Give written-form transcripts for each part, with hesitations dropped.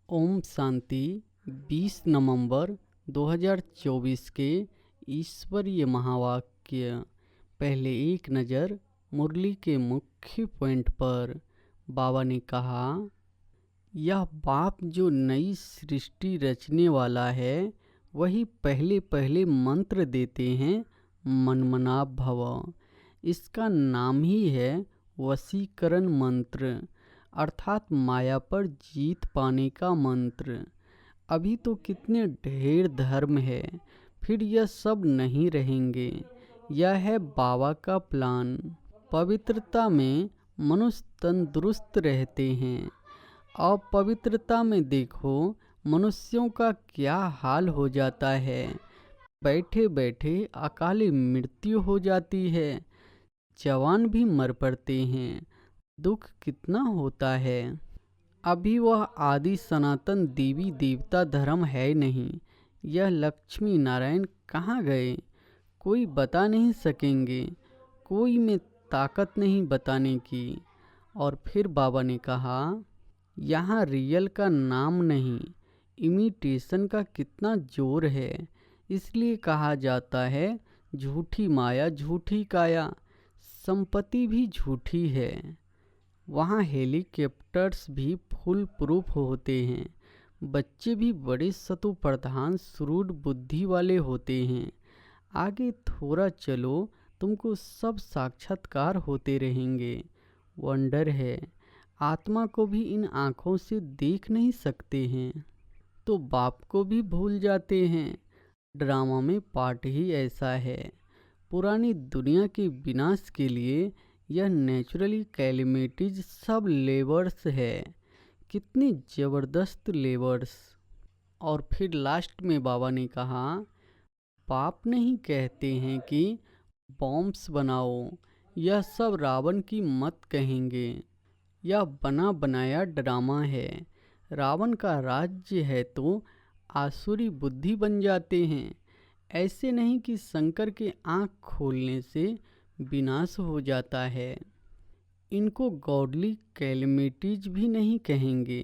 ओम शांति। 20 नवंबर 2024 के ईश्वरीय महावाक्य। पहले एक नज़र मुरली के मुख्य पॉइंट पर। बाबा ने कहा, यह बाप जो नई सृष्टि रचने वाला है वही पहले पहले मंत्र देते हैं, मनमना भव। इसका नाम ही है वशीकरण मंत्र, अर्थात माया पर जीत पाने का मंत्र। अभी तो कितने ढेर धर्म है, फिर यह सब नहीं रहेंगे। यह है बाबा का प्लान। पवित्रता में मनुष्य तंदुरुस्त रहते हैं। अपवित्रता में देखो मनुष्यों का क्या हाल हो जाता है। बैठे बैठे अकाले मृत्यु हो जाती है, जवान भी मर पड़ते हैं। दुख कितना होता है। अभी वह आदि सनातन देवी देवता धर्म है नहीं। यह लक्ष्मी नारायण कहाँ गए, कोई बता नहीं सकेंगे। कोई में ताकत नहीं बताने की। और फिर बाबा ने कहा, यहाँ रियल का नाम नहीं, इमिटेशन का कितना जोर है। इसलिए कहा जाता है झूठी माया झूठी काया। संपत्ति भी झूठी है। वहाँ हेलीकॉप्टर्स भी फुल प्रूफ होते हैं। बच्चे भी बड़े सतु प्रधान सुरूढ़ बुद्धि वाले होते हैं। आगे थोड़ा चलो, तुमको सब साक्षात्कार होते रहेंगे। वंडर है, आत्मा को भी इन आँखों से देख नहीं सकते हैं तो बाप को भी भूल जाते हैं। ड्रामा में पार्ट ही ऐसा है। पुरानी दुनिया के विनाश के लिए यह नेचुरली कैलेमिटीज सब लेवर्स है। कितनी ज़बरदस्त लेवर्स। और फिर लास्ट में बाबा ने कहा, पाप नहीं कहते हैं कि बॉम्ब्स बनाओ। यह सब रावण की मत कहेंगे। यह बना बनाया ड्रामा है। रावण का राज्य है तो आसुरी बुद्धि बन जाते हैं। ऐसे नहीं कि शंकर के आँख खोलने से विनाश हो जाता है। इनको गॉडली कैलेमिटीज भी नहीं कहेंगे,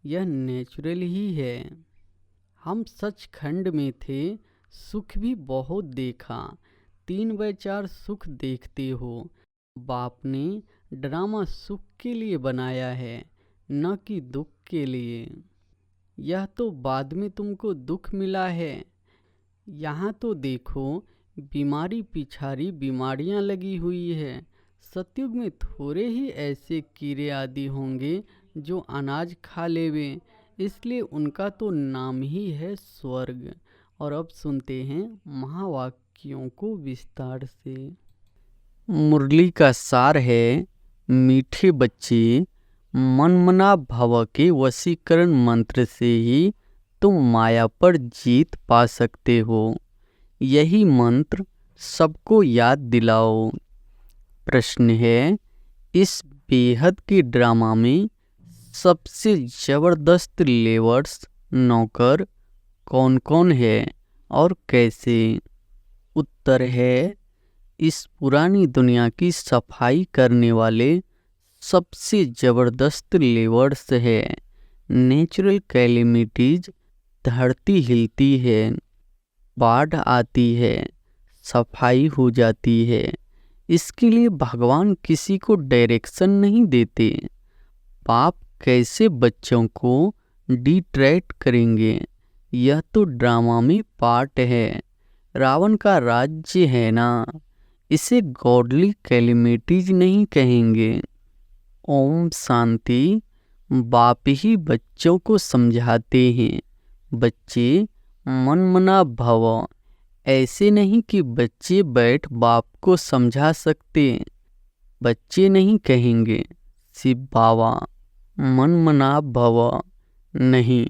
यह नेचुरल ही है। हम सचखंड में थे, सुख भी बहुत देखा। 3/4 सुख देखते हो। बाप ने ड्रामा सुख के लिए बनाया है, न कि दुख के लिए। यह तो बाद में तुमको दुख मिला है। यहाँ तो देखो बीमारी पिछारी बीमारियाँ लगी हुई है। सतयुग में थोड़े ही ऐसे कीड़े आदि होंगे जो अनाज खा लेवे, इसलिए उनका तो नाम ही है स्वर्ग। और अब सुनते हैं महावाक्यों को विस्तार से। मुरली का सार है, मीठे बच्चे, मनमना भव के वशीकरण मंत्र से ही तुम माया पर जीत पा सकते हो। यही मंत्र सबको याद दिलाओ। प्रश्न है, इस बेहद के ड्रामा में सबसे ज़बरदस्त लेवर्स नौकर कौन कौन है और कैसे? उत्तर है, इस पुरानी दुनिया की सफाई करने वाले सबसे ज़बरदस्त लेवर्स है। नेचुरल कैलेमिटीज, धरती हिलती है, बाढ़ आती है, सफाई हो जाती है। इसके लिए भगवान किसी को डायरेक्शन नहीं देते। बाप कैसे बच्चों को डिट्रैक्ट करेंगे? यह तो ड्रामा में पार्ट है। रावण का राज्य है ना, इसे गॉडली कैलेमिटीज नहीं कहेंगे। ओम शांति। बाप ही बच्चों को समझाते हैं, बच्चे मनमना भव। ऐसे नहीं कि बच्चे बैठ बाप को समझा सकते। बच्चे नहीं कहेंगे शिव बाबा मनमना भव। नहीं,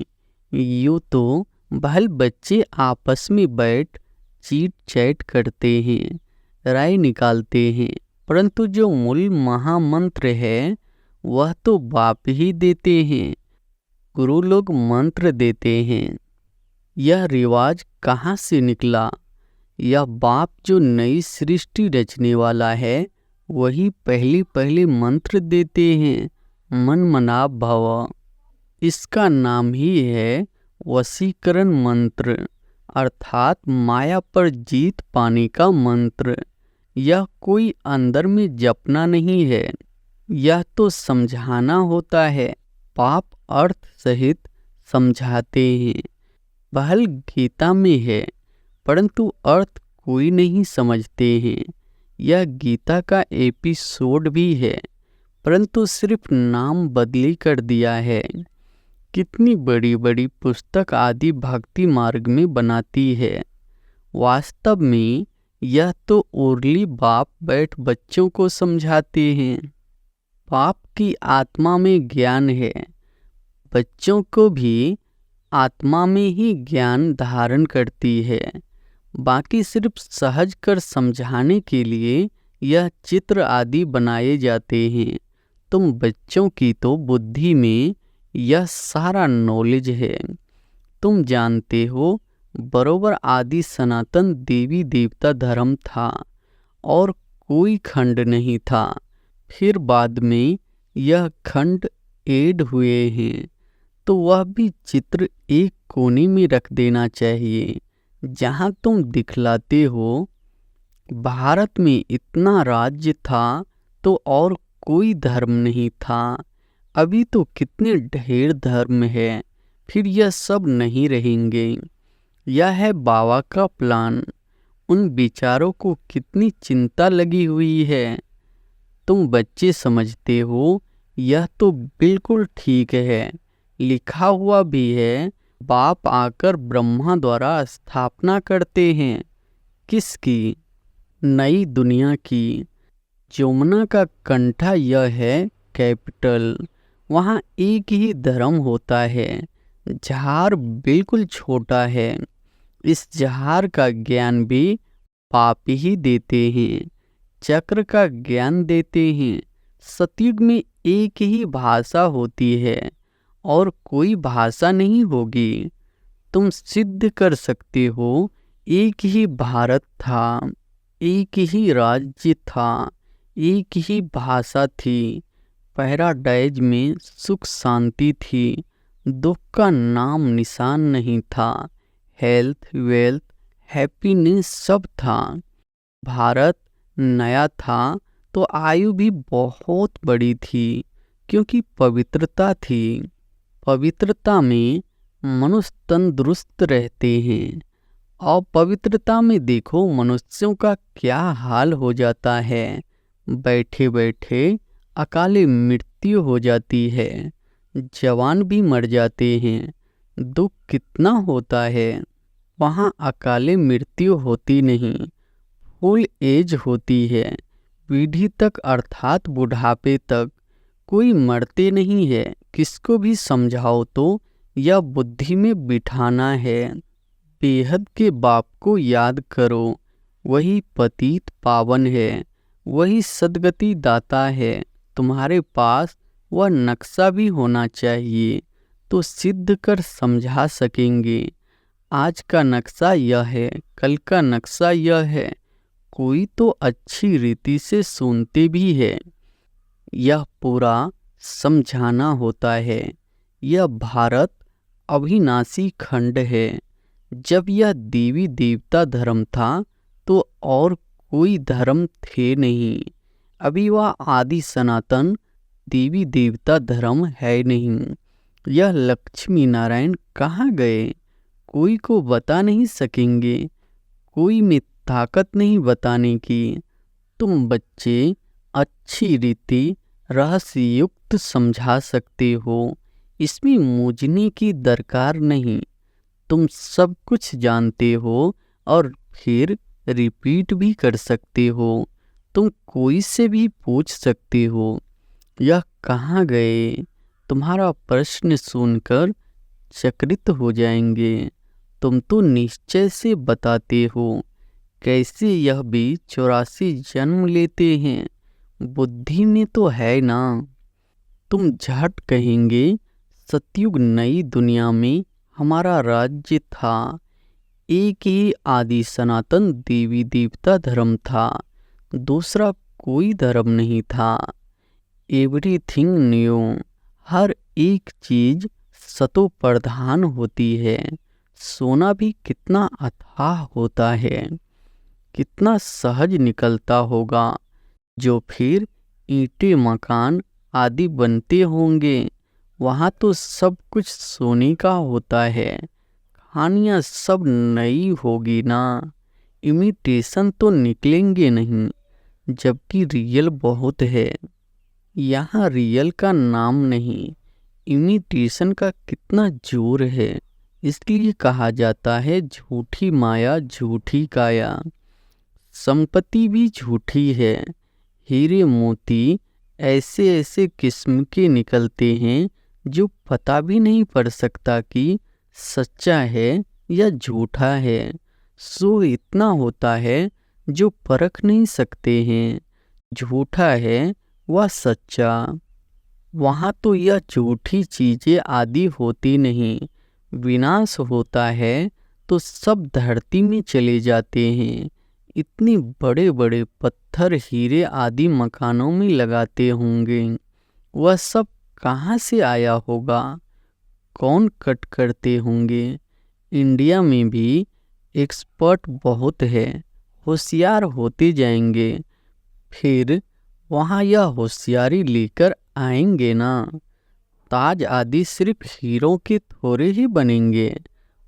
यूँ तो भले बच्चे आपस में बैठ चीट चैट करते हैं, राय निकालते हैं, परंतु जो मूल महामंत्र है वह तो बाप ही देते हैं। गुरु लोग मंत्र देते हैं। यह रिवाज कहाँ से निकला? यह बाप जो नई सृष्टि रचने वाला है वही पहले पहले मंत्र देते हैं, मनमना भव। इसका नाम ही है वशीकरण मंत्र, अर्थात माया पर जीत पाने का मंत्र। यह कोई अंदर में जपना नहीं है, यह तो समझाना होता है। पाप अर्थ सहित समझाते हैं। पहल गीता में है, परंतु अर्थ कोई नहीं समझते हैं। यह गीता का एपिसोड भी है, परंतु सिर्फ नाम बदली कर दिया है। कितनी बड़ी बड़ी पुस्तक आदि भक्ति मार्ग में बनाती है। वास्तव में यह तो उर्ली बाप बैठ बच्चों को समझाते हैं। बाप की आत्मा में ज्ञान है, बच्चों को भी आत्मा में ही ज्ञान धारण करती है। बाकी सिर्फ सहज कर समझाने के लिए यह चित्र आदि बनाए जाते हैं। तुम बच्चों की तो बुद्धि में यह सारा नॉलेज है। तुम जानते हो बरोबर आदि सनातन देवी देवता धर्म था और कोई खंड नहीं था। फिर बाद में यह खंड ऐड हुए हैं, तो वह भी चित्र एक कोने में रख देना चाहिए जहाँ तुम दिखलाते हो भारत में इतना राज्य था तो और कोई धर्म नहीं था। अभी तो कितने ढेर धर्म है, फिर यह सब नहीं रहेंगे। यह है बाबा का प्लान। उन विचारों को कितनी चिंता लगी हुई है। तुम बच्चे समझते हो यह तो बिल्कुल ठीक है, लिखा हुआ भी है। बाप आकर ब्रह्मा द्वारा स्थापना करते हैं। किसकी? नई दुनिया की। जमुना का कंठा यह है कैपिटल। वहाँ एक ही धर्म होता है। जहार बिल्कुल छोटा है। इस जहार का ज्ञान भी पाप ही देते हैं। चक्र का ज्ञान देते हैं। सतयुग में एक ही भाषा होती है और कोई भाषा नहीं होगी। तुम सिद्ध कर सकते हो एक ही भारत था, एक ही राज्य था, एक ही भाषा थी। पैराडाइज में सुख शांति थी, दुख का नाम निशान नहीं था। हेल्थ, वेल्थ, हैप्पीनेस सब था। भारत नया था तो आयु भी बहुत बड़ी थी, क्योंकि पवित्रता थी। पवित्रता में मनुष्य तंदुरुस्त रहते हैं। और पवित्रता में देखो मनुष्यों का क्या हाल हो जाता है। बैठे बैठे अकाले मृत्यु हो जाती है। जवान भी मर जाते हैं। दुख कितना होता है। वहाँ अकाले मृत्यु होती नहीं, फुल एज होती है। पीढ़ी तक अर्थात बुढ़ापे तक कोई मरते नहीं है। किसको भी समझाओ तो यह बुद्धि में बिठाना है। बेहद के बाप को याद करो, वही पतित पावन है, वही सद्गति दाता है। तुम्हारे पास वह नक्शा भी होना चाहिए, तो सिद्ध कर समझा सकेंगे। आज का नक्शा यह है, कल का नक्शा यह है। कोई तो अच्छी रीति से सुनते भी है। यह पूरा समझाना होता है। यह भारत अविनाशी खंड है। जब यह देवी देवता धर्म था तो और कोई धर्म थे नहीं। अभी वह आदि सनातन देवी देवता धर्म है नहीं। यह लक्ष्मी नारायण कहाँ गए? कोई को बता नहीं सकेंगे। कोई में ताकत नहीं बताने की। तुम बच्चे अच्छी रीति रहस्ययुक्त समझा सकते हो। इसमें मूझने की दरकार नहीं। तुम सब कुछ जानते हो और फिर रिपीट भी कर सकते हो। तुम कोई से भी पूछ सकते हो यह कहाँ गए। तुम्हारा प्रश्न सुनकर चकित हो जाएंगे। तुम तो निश्चय से बताते हो। कैसे यह भी 84 जन्म लेते हैं। बुद्धि में तो है ना। तुम झट कहेंगे सतयुग नई दुनिया में हमारा राज्य था। एक ही आदि सनातन देवी देवता धर्म था, दूसरा कोई धर्म नहीं था। एवरीथिंग न्यू, हर एक चीज सतों प्रधान होती है। सोना भी कितना अथाह होता है, कितना सहज निकलता होगा, जो फिर ईंटें मकान आदि बनते होंगे। वहाँ तो सब कुछ सोने का होता है। कहानियाँ सब नई होगी ना, इमिटेशन तो निकलेंगे नहीं, जबकि रियल बहुत है। यहाँ रियल का नाम नहीं, इमिटेशन का कितना जोर है। इसलिए कहा जाता है झूठी माया झूठी काया। संपत्ति भी झूठी है। हीरे मोती ऐसे ऐसे किस्म के निकलते हैं जो पता भी नहीं पड़ सकता कि सच्चा है या झूठा है। सो इतना होता है जो परख नहीं सकते हैं, झूठा है व सच्चा। वहाँ तो यह झूठी चीजें आदि होती नहीं। विनाश होता है तो सब धरती में चले जाते हैं। इतने बड़े बड़े पत्थर हीरे आदि मकानों में लगाते होंगे, वह सब कहाँ से आया होगा, कौन कट करते होंगे। इंडिया में भी एक्सपर्ट बहुत है, होशियार होते जाएंगे, फिर वहाँ यह होशियारी लेकर आएंगे ना। ताज आदि सिर्फ हीरों के थोड़े ही बनेंगे,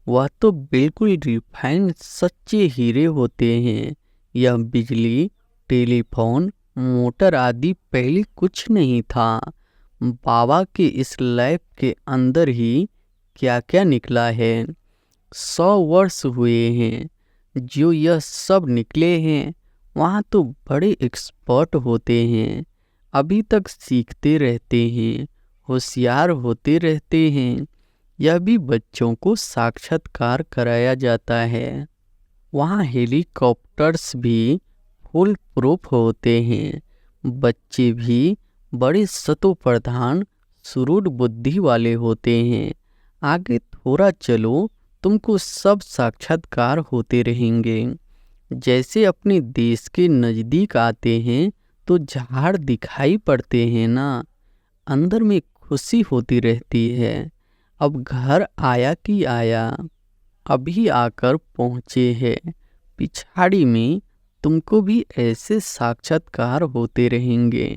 वह तो बिल्कुल रिफाइंड सच्चे हीरे होते हैं। यह बिजली, टेलीफोन, मोटर आदि पहले कुछ नहीं था। बाबा के इस लैब के अंदर ही क्या क्या निकला है। 100 वर्ष हुए हैं जो यह सब निकले हैं। वहाँ तो बड़े एक्सपर्ट होते हैं, अभी तक सीखते रहते हैं, होशियार होते रहते हैं। यह भी बच्चों को साक्षात्कार कराया जाता है। वहाँ हेलीकॉप्टर्स भी फुल प्रूफ होते हैं। बच्चे भी बड़े सतो प्रधान सुरूढ़ बुद्धि वाले होते हैं। आगे थोड़ा चलो, तुमको सब साक्षात्कार होते रहेंगे। जैसे अपने देश के नज़दीक आते हैं तो झाड़ दिखाई पड़ते हैं ना, अंदर में खुशी होती रहती है। अब घर आया कि आया, अभी आकर पहुँचे हैं। पिछाड़ी में तुमको भी ऐसे साक्षात्कार होते रहेंगे।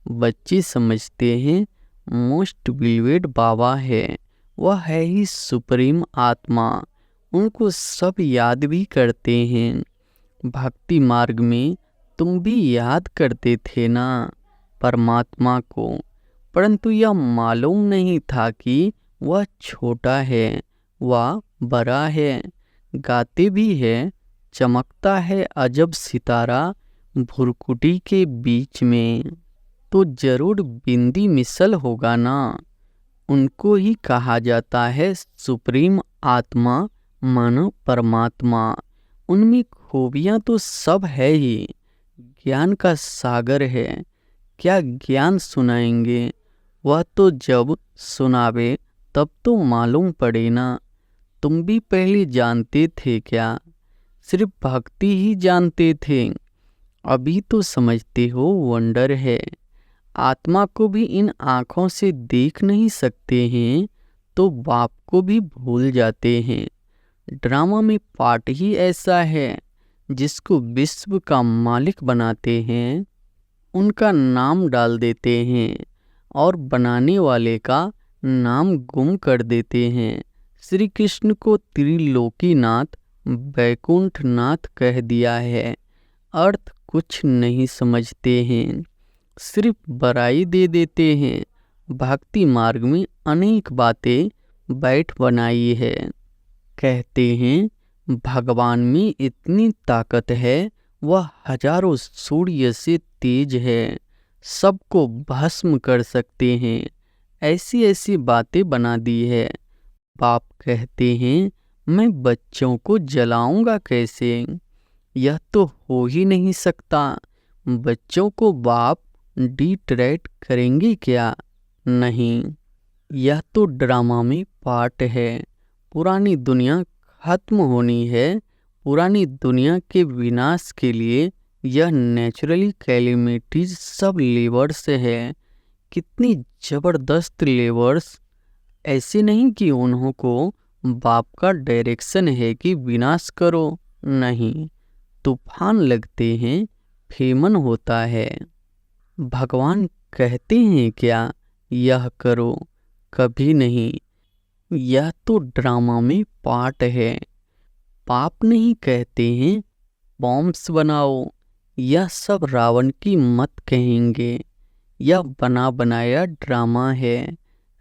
बच्चे समझते हैं मोस्ट बिलीवेड बाबा है, वह है ही सुप्रीम आत्मा। उनको सब याद भी करते हैं। भक्ति मार्ग में तुम भी याद करते थे ना परमात्मा को, परंतु यह मालूम नहीं था कि वह छोटा है, वह बड़ा है। गाते भी है, चमकता है अजब सितारा भुरकुटी के बीच में, तो जरूर बिंदी मिसल होगा ना। उनको ही कहा जाता है सुप्रीम आत्मा मानो परमात्मा। उनमें खूबियाँ तो सब है ही, ज्ञान का सागर है। क्या ज्ञान सुनाएंगे, वह तो जब सुनावे तब तो मालूम पड़े ना। तुम भी पहले जानते थे क्या, सिर्फ भक्ति ही जानते थे। अभी तो समझते हो वंडर है। आत्मा को भी इन आँखों से देख नहीं सकते हैं तो बाप को भी भूल जाते हैं। ड्रामा में पार्ट ही ऐसा है, जिसको विश्व का मालिक बनाते हैं, उनका नाम डाल देते हैं और बनाने वाले का नाम गुम कर देते हैं। श्री कृष्ण को त्रिलोकीनाथ वैकुंठनाथ कह दिया है। अर्थ कुछ नहीं समझते हैं, सिर्फ बड़ाई दे देते हैं। भक्ति मार्ग में अनेक बातें बैठ बनाई है। कहते हैं भगवान में इतनी ताकत है, वह हजारों सूर्य से तेज है, सबको भस्म कर सकते हैं। ऐसी ऐसी बातें बना दी है। बाप कहते हैं मैं बच्चों को जलाऊंगा कैसे, यह तो हो ही नहीं सकता। बच्चों को बाप डिट्रैक्ट करेंगे क्या, नहीं। यह तो ड्रामा में पार्ट है। पुरानी दुनिया खत्म होनी है। पुरानी दुनिया के विनाश के लिए यह नेचुरली कैलेमिटीज सब लेवर्स है। कितनी जबरदस्त लेवर्स ऐसे नहीं कि उन्हों को बाप का डायरेक्शन है कि विनाश करो, नहीं, तूफान लगते हैं, फेमन होता है। भगवान कहते हैं क्या यह करो? कभी नहीं। यह तो ड्रामा में पार्ट है। पाप नहीं कहते हैं बॉम्ब्स बनाओ, यह सब रावण की मत कहेंगे। यह बना बनाया ड्रामा है।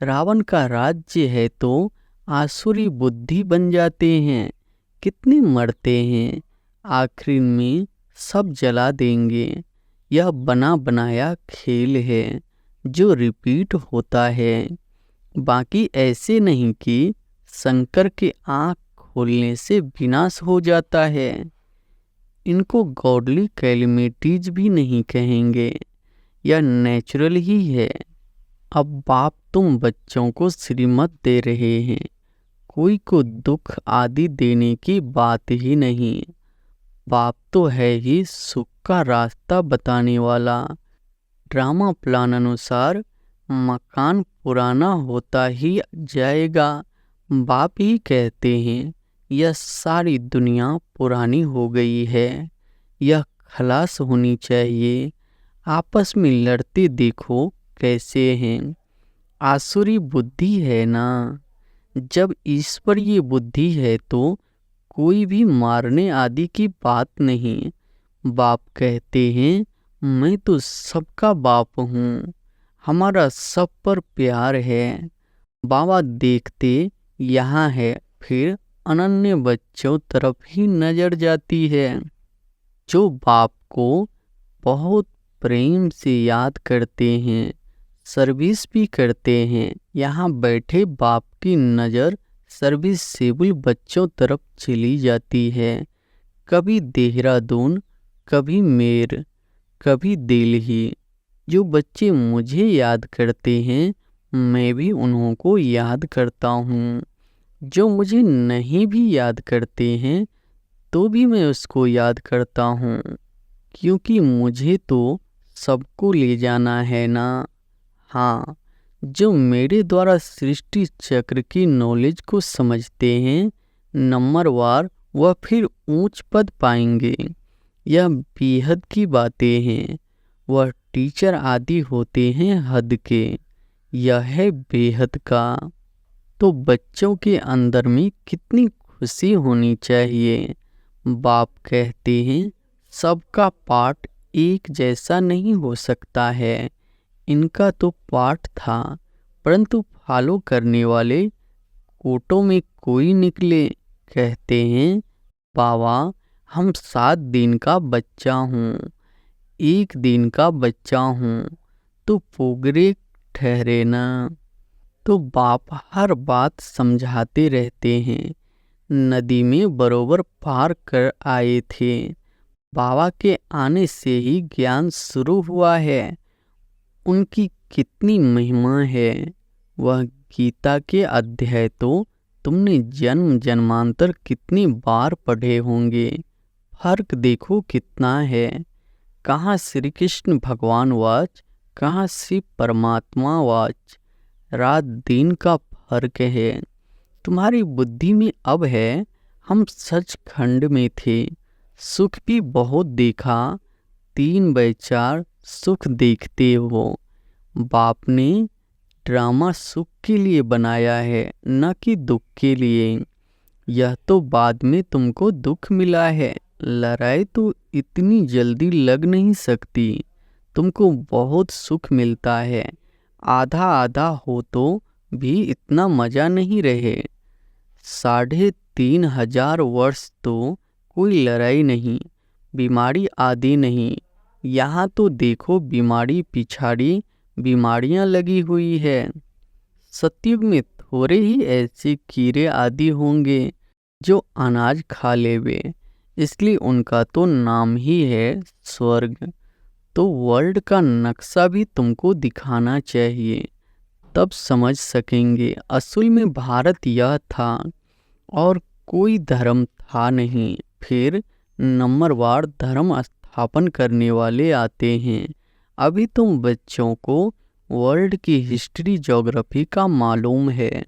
रावण का राज्य है तो आसुरी बुद्धि बन जाते हैं। कितने मरते हैं, आखिर में सब जला देंगे। यह बना बनाया खेल है जो रिपीट होता है। बाकी ऐसे नहीं कि शंकर के आँख खोलने से विनाश हो जाता है। इनको गॉडली कैलेमिटीज भी नहीं कहेंगे, यह नेचुरल ही है। अब बाप तुम बच्चों को श्रीमत दे रहे हैं, कोई को दुख आदि देने की बात ही नहीं। बाप तो है ही सुख का रास्ता बताने वाला। ड्रामा प्लान अनुसार मकान पुराना होता ही जाएगा। बाप ही कहते हैं यह सारी दुनिया पुरानी हो गई है, यह खलास होनी चाहिए। आपस में लड़ते देखो कैसे हैं। आसुरी बुद्धि है ना। जब ईश्वरीय बुद्धि है तो कोई भी मारने आदि की बात नहीं। बाप कहते हैं मैं तो सबका बाप हूँ, हमारा सब पर प्यार है। बाबा देखते यहाँ है, फिर अनन्य बच्चों तरफ ही नजर जाती है, जो बाप को बहुत प्रेम से याद करते हैं, सर्विस भी करते हैं। यहाँ बैठे बाप की नज़र सर्विसेबल बच्चों तरफ चली जाती है। कभी देहरादून, कभी मेर, कभी दिल्ली। जो बच्चे मुझे याद करते हैं मैं भी उन्हों को याद करता हूँ। जो मुझे नहीं भी याद करते हैं तो भी मैं उसको याद करता हूँ, क्योंकि मुझे तो सबको ले जाना है ना। हाँ, जो मेरे द्वारा सृष्टि चक्र की नॉलेज को समझते हैं नंबरवार, वह फिर ऊंच पद पाएंगे। यह बेहद की बातें हैं। वह टीचर आदि होते हैं हद के, यह है बेहद का। तो बच्चों के अंदर में कितनी खुशी होनी चाहिए। बाप कहते हैं सबका पाठ एक जैसा नहीं हो सकता है। इनका तो पाठ था, परंतु फॉलो करने वाले कोटों में कोई निकले। कहते हैं बाबा हम 7 दिन का बच्चा हूँ, 1 दिन का बच्चा हूँ, तो पोगरे ठहरे ना। तो बाप हर बात समझाते रहते हैं। नदी में बरोबर पार कर आए थे। बाबा के आने से ही ज्ञान शुरू हुआ है। उनकी कितनी महिमा है। वह गीता के अध्याय तो तुमने जन्म जन्मांतर कितनी बार पढ़े होंगे। फर्क देखो कितना है। कहाँ श्री कृष्ण भगवान वाच, कहाँ शिव परमात्मा वाच। रात दिन का फर्क है। तुम्हारी बुद्धि में अब है, हम सचखंड में थे, सुख भी बहुत देखा, 3/4 सुख देखते हो। बाप ने ड्रामा सुख के लिए बनाया है, न कि दुख के लिए। यह तो बाद में तुमको दुख मिला है। लड़ाई तो इतनी जल्दी लग नहीं सकती। तुमको बहुत सुख मिलता है। आधा आधा हो तो भी इतना मजा नहीं रहे। 3,500 वर्ष तो कोई लड़ाई नहीं, बीमारी आदि नहीं। यहाँ तो देखो बीमारी पिछाड़ी बीमारियाँ लगी हुई है। सतयुग में थोड़े ही ऐसे कीड़े आदि होंगे जो अनाज खा लेवे, इसलिए उनका तो नाम ही है स्वर्ग। तो वर्ल्ड का नक्शा भी तुमको दिखाना चाहिए, तब समझ सकेंगे असल में भारत यह था और कोई धर्म था नहीं। फिर नंबरवार धर्म स्थापन करने वाले आते हैं। अभी तुम बच्चों को वर्ल्ड की हिस्ट्री ज्योग्राफी का मालूम है।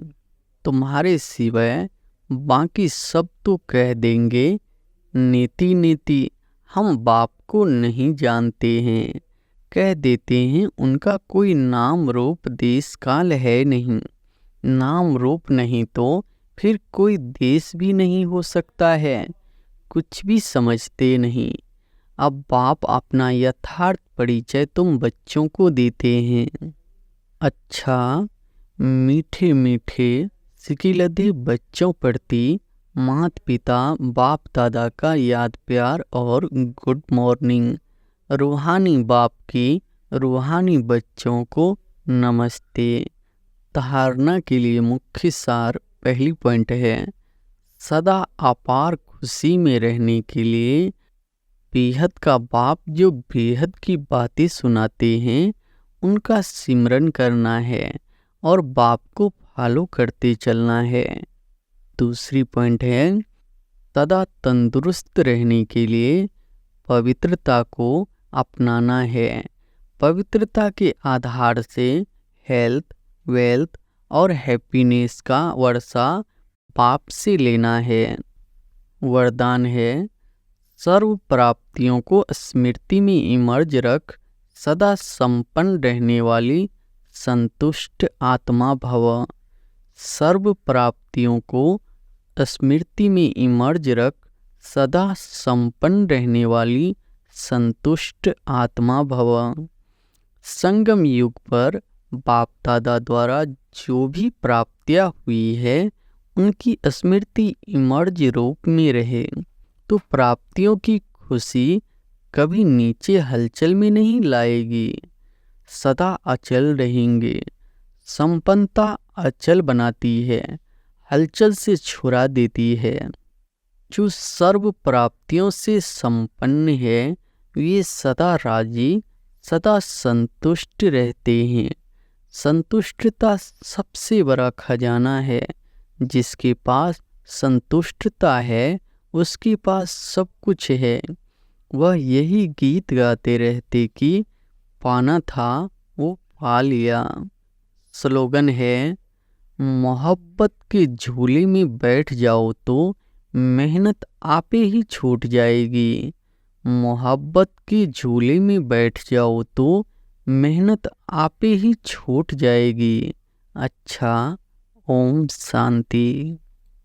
तुम्हारे सिवाय बाकी सब तो कह देंगे नीति नीति, हम बाप को नहीं जानते हैं। कह देते हैं उनका कोई नाम रूप देश काल है नहीं। नाम रूप नहीं तो फिर कोई देश भी नहीं हो सकता है। कुछ भी समझते नहीं। अब बाप अपना यथार्थ परिचय तुम बच्चों को देते हैं। अच्छा, मीठे मीठे सिकिलधे बच्चों प्रति माता पिता बाप दादा का याद प्यार और गुड मॉर्निंग। रूहानी बाप की रूहानी बच्चों को नमस्ते। धारणा के लिए मुख्य सार पहली पॉइंट है, सदा अपार खुशी में रहने के लिए बेहद का बाप जो बेहद की बातें सुनाते हैं उनका सिमरन करना है और बाप को फॉलो करते चलना है। दूसरी पॉइंट है, सदा तंदुरुस्त रहने के लिए पवित्रता को अपनाना है। पवित्रता के आधार से हेल्थ, वेल्थ और हैप्पीनेस का वर्षा बाप से लेना है। वरदान है, सर्व प्राप्तियों को स्मृति में इमर्ज रख, सदा संपन्न रहने वाली संतुष्ट आत्मा भव। सर्व प्राप्तियों को स्मृति में इमर्ज रख, सदा संपन्न रहने वाली संतुष्ट आत्मा भव। संगम युग पर बाप दादा द्वारा जो भी प्राप्तियां हुई है उनकी स्मृति इमर्ज रूप में रहे तो प्राप्तियों की खुशी कभी नीचे हलचल में नहीं लाएगी, सदा अचल रहेंगे। संपन्नता अचल बनाती है, हलचल से छुड़ा देती है। जो सर्व प्राप्तियों से संपन्न है वे सदा राजी, सदा संतुष्ट रहते हैं। संतुष्टता सबसे बड़ा खजाना है। जिसके पास संतुष्टता है उसके पास सब कुछ है। वह यही गीत गाते रहते कि पाना था वो पा लिया। स्लोगन है, मोहब्बत के झूले में बैठ जाओ तो मेहनत आपे ही छूट जाएगी। मोहब्बत के झूले में बैठ जाओ तो मेहनत आपे ही छूट जाएगी। अच्छा, ओम शांति।